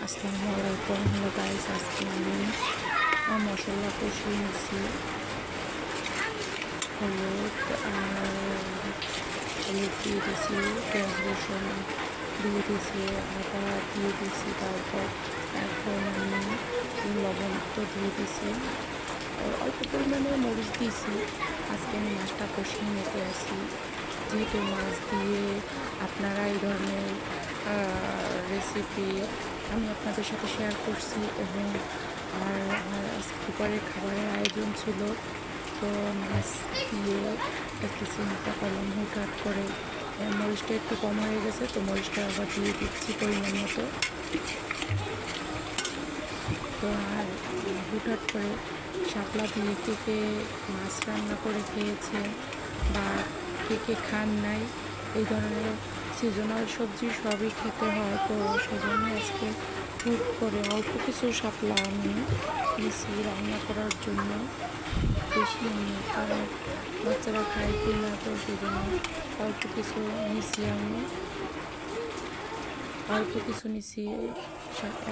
আসসালামু আলাইকুম। Hello guys, আজকে আমি মশলা কষিয়ে নিচ্ছি। হলুদ দিয়ে দিয়েছি, পেঁয়াজ রসুন দিয়ে দিয়েছি, আদা দিয়ে দিয়েছি, তারপর এখন আমি লবণ তো দিয়ে দিয়েছি, অল্প পরিমাণে মরিচ দিয়েছি। আজকে আমি মাছটা কষিয়ে নিতে আসি, যেহেতু মাছ দিয়ে আপনারা এই ধরনের রেসিপি আমি আপনাদের সাথে শেয়ার করছি এবং দুপুরের খাবারের আয়োজন ছিল। তো মাছ দিয়ে দেখতেছি মুখটা কলম হুটহাট করে মরিচটা একটু কম হয়ে গেছে, তো মরিচটা আবার দিয়ে দিচ্ছি পরিমাণ মতো। তো আর হুটহাট করে শাপলা দিয়ে কে মাছ রান্না করে খেয়েছে বা কে খান নাই, এই ধরনের সিজনাল সবজি সবই খেতে হয়। তো সেজন্য আজকে হুট করে অল্প কিছু শাপলা আমি নিয়েছি রান্না করার জন্য, বেশি নিই কারণ বাচ্চারা খায় কি না, তো সেই জন্য অল্প কিছু নিয়েছি আমি, অল্প কিছু নিয়েছি।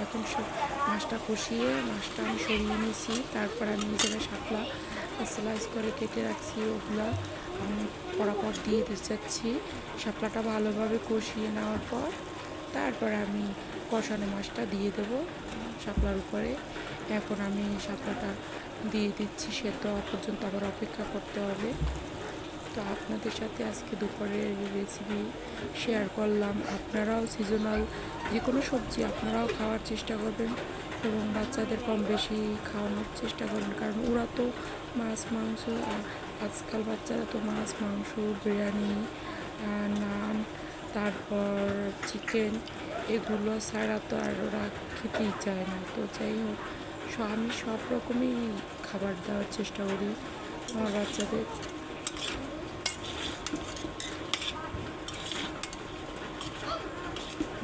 এখন সব মাছটা কষিয়ে মাছটা আমি সরিয়ে নিয়েছি, তারপর আমি নিজেরা শাপলা স্লাইস করে কেটে রাখছি, ওগুলা আমি পরাপর দিয়ে যাচ্ছি। শাপলাটা ভালোভাবে কষিয়ে নেওয়ার পর তারপর আমি কষানো মাছটা দিয়ে দেব শাপলার উপরে। এখন আমি শাপলাটা দিয়ে দিচ্ছি, সেদ্ধ হওয়া পর্যন্ত আবার অপেক্ষা করতে হবে। তো আপনাদের সাথে আজকে দুপুরের রেসিপি শেয়ার করলাম। আপনারাও সিজনাল যে কোনো সবজি আপনারাও খাওয়ার চেষ্টা করবেন এবং বাচ্চাদের কম বেশি খাওয়ানোর চেষ্টা করবেন, কারণ ওরা তো মাছ মাংস, আজকাল বাচ্চারা তো মাছ মাংস, বিরিয়ানি, নান, তারপর চিকেন, এগুলো ছাড়া তো আর ওরা খেতেই চায় না। তো যাই হোক, আমি সব রকমই খাবার দেওয়ার চেষ্টা করি আমার বাচ্চাদের।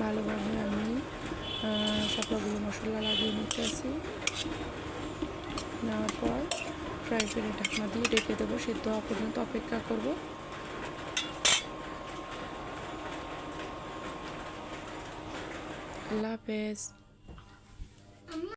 ভালোভাবে আমি শাপলাগুলো মশলা লাগিয়ে নিতে আসি, নেওয়ার পর ফ্রাই প্যানে ঢাকনা দিয়ে রেখে দেবো, সিদ্ধ হওয়া পর্যন্ত অপেক্ষা করব। আল্লাহ হাফেজ।